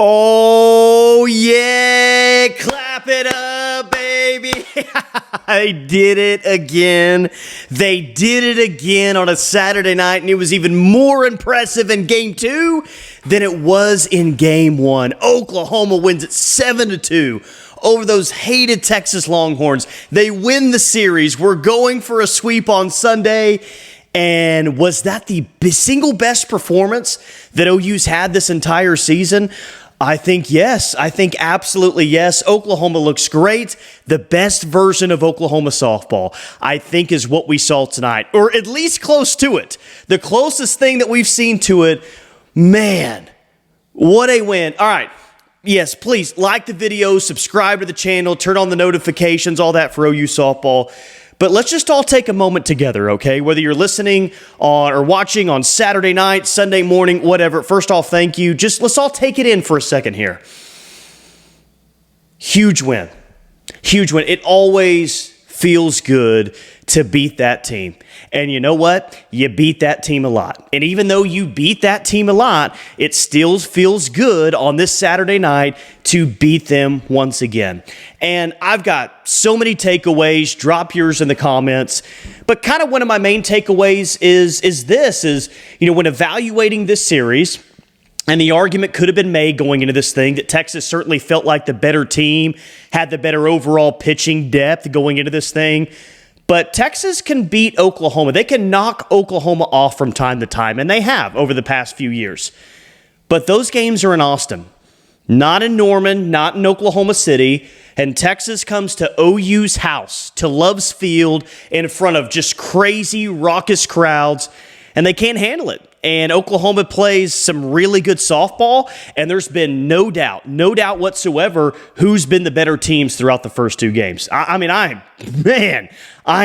Oh, yeah. Clap it up, baby. I did it again. They did it again on a Saturday night, and it was even more impressive in Game 2 than it was in Game 1. Oklahoma wins it 7-2 over those hated Texas Longhorns. They win the series. We're going for a sweep on Sunday. And was that the single best performance that OU's had this entire season? I think yes. I think absolutely yes. Oklahoma looks great. The best version of Oklahoma softball, I think, is what we saw tonight, or at least close to it. The closest thing that we've seen to it. Man, what a win. All right. Yes, please like the video, subscribe to the channel, turn on the notifications, all that for OU softball. But let's just all take a moment together, okay? Whether you're listening on or watching on Saturday night, Sunday morning, whatever. First off, thank you. Just let's all take it in for a second here. Huge win. Huge win. It always feels good to beat that team. And you know what? You beat that team a lot. And even though you beat that team a lot, it still feels good on this Saturday night to beat them once again. And I've got so many takeaways. Drop yours in the comments. But kind of one of my main takeaways is when evaluating this series, and the argument could have been made going into this thing that Texas certainly felt like the better team, had the better overall pitching depth going into this thing. But Texas can beat Oklahoma. They can knock Oklahoma off from time to time, and they have over the past few years. But those games are in Austin, not in Norman, not in Oklahoma City. And Texas comes to OU's house, to Love's Field, in front of just crazy, raucous crowds, and they can't handle it. And Oklahoma plays some really good softball, and there's been no doubt whatsoever who's been the better teams throughout the first two games. I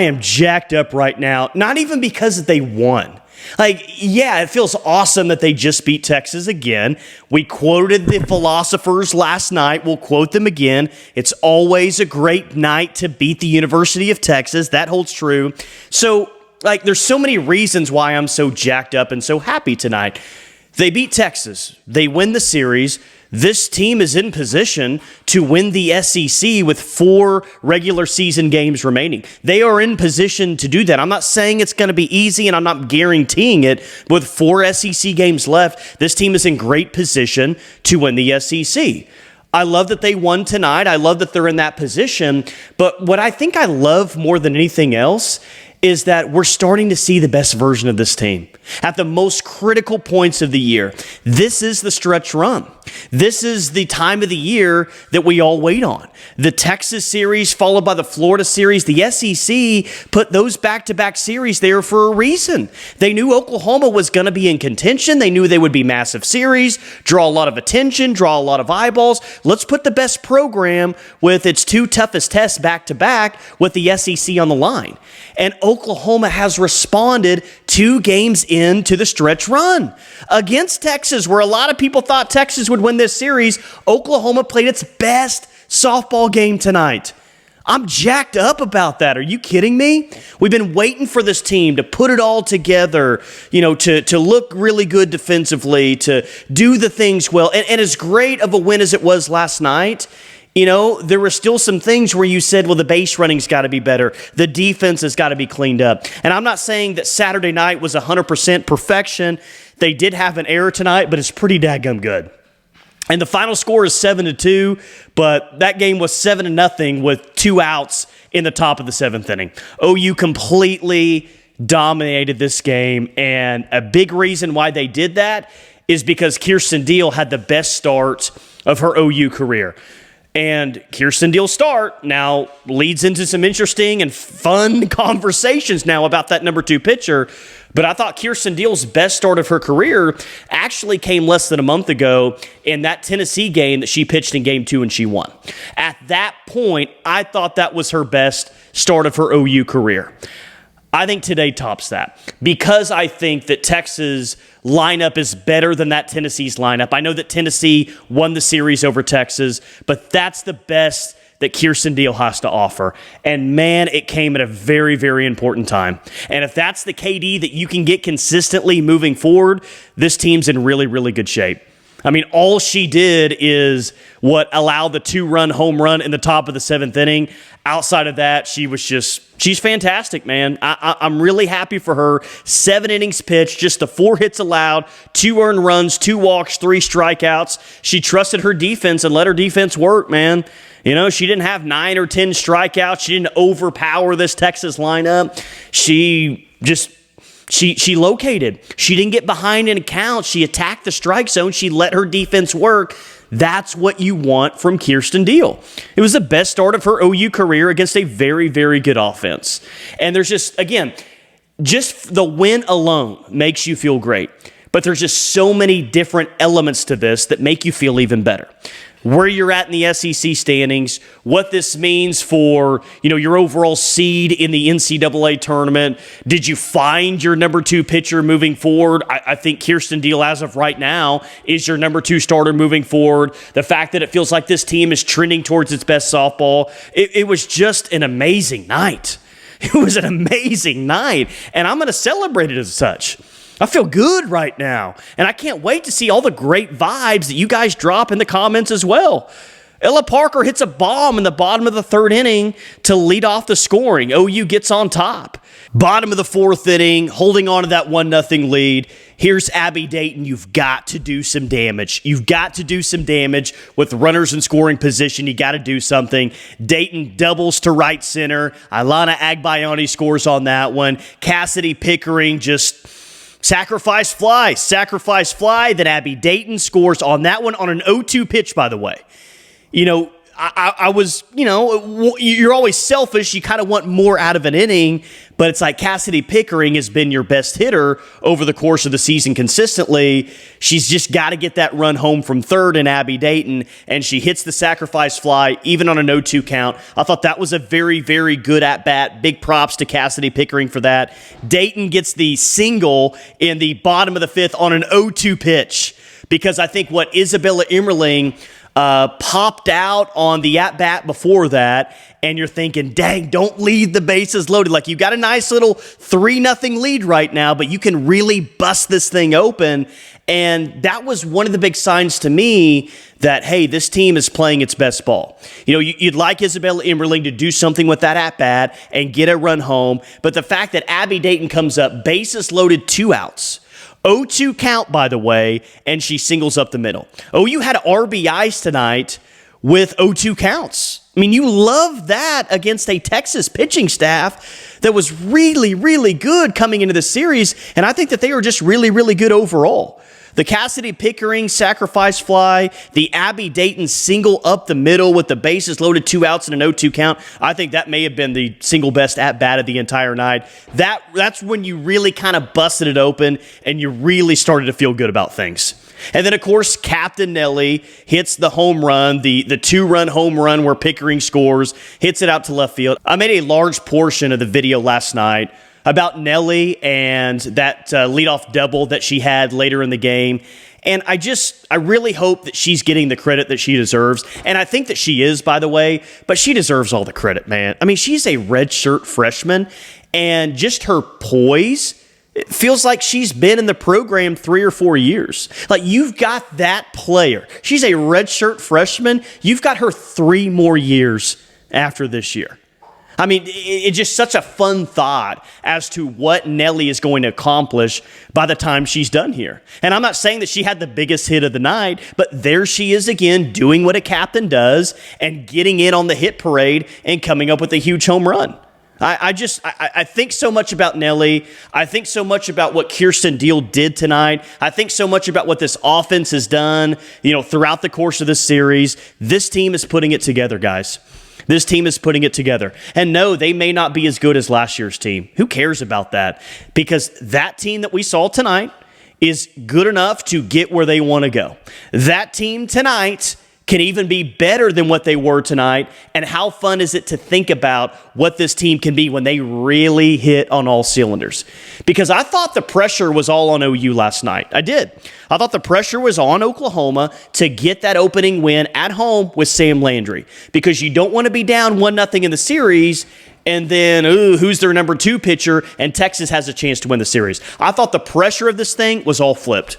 am jacked up right now, not even because they won. It feels awesome that they just beat Texas again. We quoted the philosophers last night. We'll quote them again. It's always a great night to beat the University of Texas. That holds true. So, there's so many reasons why I'm so jacked up and so happy tonight. They beat Texas. They win the series. This team is in position to win the SEC with 4 regular season games remaining. They are in position to do that. I'm not saying it's going to be easy, and I'm not guaranteeing it. With 4 SEC games left, this team is in great position to win the SEC. I love that they won tonight. I love that they're in that position. But what I think I love more than anything else is that we're starting to see the best version of this team at the most critical points of the year. This is the stretch run. This is the time of the year that we all wait on. The Texas series followed by the Florida series. The SEC put those back-to-back series there for a reason. They knew Oklahoma was going to be in contention. They knew they would be massive series, draw a lot of attention, draw a lot of eyeballs. Let's put the best program with its 2 toughest tests back-to-back with the SEC on the line. And Oklahoma has responded 2 games into the stretch run against Texas, where a lot of people thought Texas would win this series. Oklahoma played its best softball game tonight. I'm jacked up about that. Are you kidding me? We've been waiting for this team to put it all together, to look really good defensively, to do the things well. And as great of a win as it was last night, there were still some things where you said, well, the base running's got to be better. The defense has got to be cleaned up. And I'm not saying that Saturday night was 100% perfection. They did have an error tonight, but it's pretty daggum good. And the final score is 7-2, but that game was 7-0 with 2 outs in the top of the 7th inning. OU completely dominated this game, and a big reason why they did that is because Kierston Deal had the best start of her OU career. And Kierston Deal's start now leads into some interesting and fun conversations now about that number 2 pitcher. But I thought Kierston Deal's best start of her career actually came less than a month ago in that Tennessee game that she pitched in Game 2 and she won. At that point, I thought that was her best start of her OU career. I think today tops that because I think that Texas' lineup is better than that Tennessee's lineup. I know that Tennessee won the series over Texas, but that's the best that Kierston Deal has to offer. And man, it came at a very, very important time. And if that's the KD that you can get consistently moving forward, this team's in really, really good shape. I mean, all she did is what allowed the 2-run home run in the top of the 7th inning. Outside of that, she's fantastic, man. I'm really happy for her. 7 innings pitched, just the 4 hits allowed, 2 earned runs, 2 walks, 3 strikeouts. She trusted her defense and let her defense work, man. You know, she didn't have 9 or 10 strikeouts. She didn't overpower this Texas lineup. She located. She didn't get behind in a count. She attacked the strike zone. She let her defense work. That's what you want from Kierston Deal. It was the best start of her OU career against a very, very good offense. And there's just the win alone makes you feel great. But there's just so many different elements to this that make you feel even better. Where you're at in the SEC standings, what this means for, your overall seed in the NCAA tournament. Did you find your number 2 pitcher moving forward? I think Kierston Deal, as of right now, is your number 2 starter moving forward. The fact that it feels like this team is trending towards its best softball. It was just an amazing night. It was an amazing night, and I'm going to celebrate it as such. I feel good right now, and I can't wait to see all the great vibes that you guys drop in the comments as well. Ella Parker hits a bomb in the bottom of the 3rd inning to lead off the scoring. OU gets on top. Bottom of the 4th inning, holding on to that 1-0 lead. Here's Abby Dayton. You've got to do some damage. You've got to do some damage with runners in scoring position. You got to do something. Dayton doubles to right center. Ilana Agbayani scores on that one. Kasidi Pickering just sacrifice fly. Then Abby Dayton scores on that one on an 0-2 pitch, by the way. I was, you're always selfish. You kind of want more out of an inning, but it's like Kasidi Pickering has been your best hitter over the course of the season consistently. She's just got to get that run home from 3rd in Abby Dayton, and she hits the sacrifice fly even on a 0-2 count. I thought that was a very, very good at-bat. Big props to Kasidi Pickering for that. Dayton gets the single in the bottom of the 5th on an 0-2 pitch, because I think what Isabella Emmerling popped out on the at-bat before that, and you're thinking, dang, don't leave the bases loaded. Like, you got a nice little 3-0 lead right now, but you can really bust this thing open. And that was one of the big signs to me that, hey, this team is playing its best ball. You'd like Isabella Emmerling to do something with that at-bat and get a run home, but the fact that Abby Dayton comes up, bases loaded, 2 outs, 0-2 count, by the way, and she singles up the middle. OU had RBIs tonight with 0-2 counts. I mean, you love that against a Texas pitching staff that was really, really good coming into the series, and I think that they were just really, really good overall. The Kasidi Pickering sacrifice fly, the Abby Dayton single up the middle with the bases loaded, 2 outs and an 0-2 count. I think that may have been the single best at-bat of the entire night. That's when you really kind of busted it open and you really started to feel good about things. And then, of course, Captain Nelly hits the home run, the 2-run home run where Pickering scores, hits it out to left field. I made a large portion of the video last night about Nelly and that leadoff double that she had later in the game. And I really hope that she's getting the credit that she deserves. And I think that she is, by the way, but she deserves all the credit, man. I mean, she's a redshirt freshman, and just her poise, it feels like she's been in the program 3 or 4 years. Like, you've got that player. She's a redshirt freshman. You've got her 3 more years after this year. I mean, it's just such a fun thought as to what Nelly is going to accomplish by the time she's done here. And I'm not saying that she had the biggest hit of the night, but there she is again doing what a captain does and getting in on the hit parade and coming up with a huge home run. I think so much about Nelly. I think so much about what Kierston Deal did tonight. I think so much about what this offense has done, throughout the course of this series. This team is putting it together, guys. This team is putting it together. And no, they may not be as good as last year's team. Who cares about that? Because that team that we saw tonight is good enough to get where they want to go. That team tonight can even be better than what they were tonight. And how fun is it to think about what this team can be when they really hit on all cylinders? Because I thought the pressure was all on OU last night. I did. I thought the pressure was on Oklahoma to get that opening win at home with Sam Landry. Because you don't want to be down 1-0 in the series and then, who's their number 2 pitcher, and Texas has a chance to win the series. I thought the pressure of this thing was all flipped.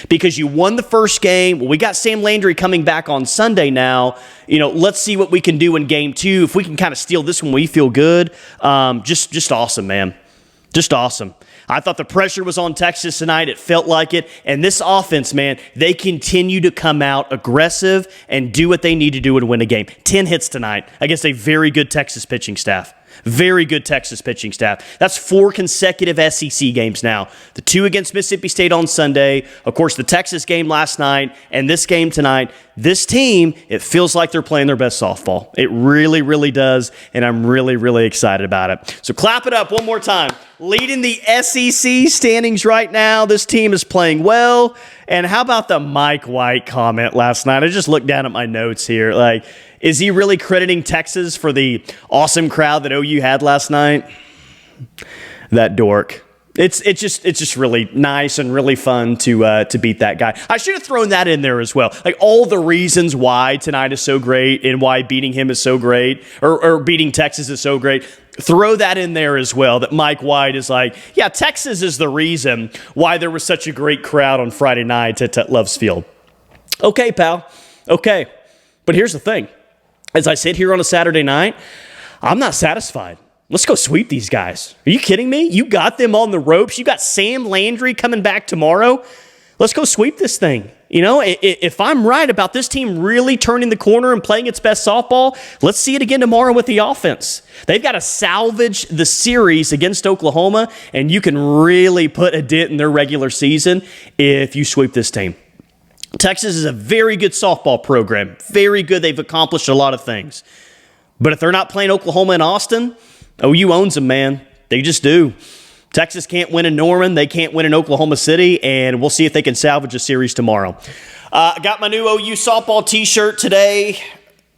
because you won the first game. Well, we got Sam Landry coming back on Sunday now. Let's see what we can do in game 2. If we can kind of steal this one, we feel good. Just awesome, man. Just awesome. I thought the pressure was on Texas tonight. It felt like it. And this offense, man, they continue to come out aggressive and do what they need to do to win a game. 10 hits tonight against a very good Texas pitching staff. Very good Texas pitching staff. That's 4 consecutive SEC games now. The 2 against Mississippi State on Sunday, of course, the Texas game last night, and this game tonight. This team, it feels like they're playing their best softball. It really, really does, and I'm really, really excited about it. So clap it up one more time. Leading the SEC standings right now, this team is playing well. And how about the Mike White comment last night? I just looked down at my notes here. Is he really crediting Texas for the awesome crowd that OU had last night? That dork. It's just really nice and really fun to beat that guy. I should have thrown that in there as well. All the reasons why tonight is so great and why beating him is so great, or beating Texas is so great. Throw that in there as well, that Mike White is yeah, Texas is the reason why there was such a great crowd on Friday night at Love's Field. Okay, pal. Okay. But here's the thing. As I sit here on a Saturday night, I'm not satisfied. Let's go sweep these guys. Are you kidding me? You got them on the ropes. You got Sam Landry coming back tomorrow. Let's go sweep this thing. If I'm right about this team really turning the corner and playing its best softball, let's see it again tomorrow with the offense. They've got to salvage the series against Oklahoma, and you can really put a dent in their regular season if you sweep this team. Texas is a very good softball program. Very good. They've accomplished a lot of things. But if they're not playing Oklahoma and Austin, OU owns them, man. They just do. Texas can't win in Norman. They can't win in Oklahoma City, and we'll see if they can salvage a series tomorrow. I got my new OU softball t-shirt today.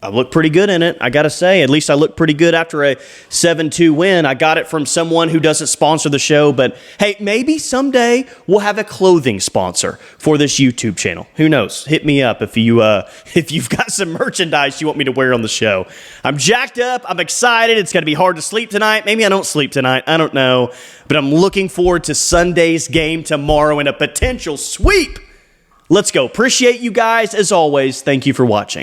I look pretty good in it, I got to say. At least I look pretty good after a 7-2 win. I got it from someone who doesn't sponsor the show, but hey, maybe someday we'll have a clothing sponsor for this YouTube channel. Who knows? Hit me up if you've got some merchandise you want me to wear on the show. I'm jacked up. I'm excited. It's going to be hard to sleep tonight. Maybe I don't sleep tonight. I don't know. But I'm looking forward to Sunday's game tomorrow and a potential sweep. Let's go. Appreciate you guys. As always, thank you for watching.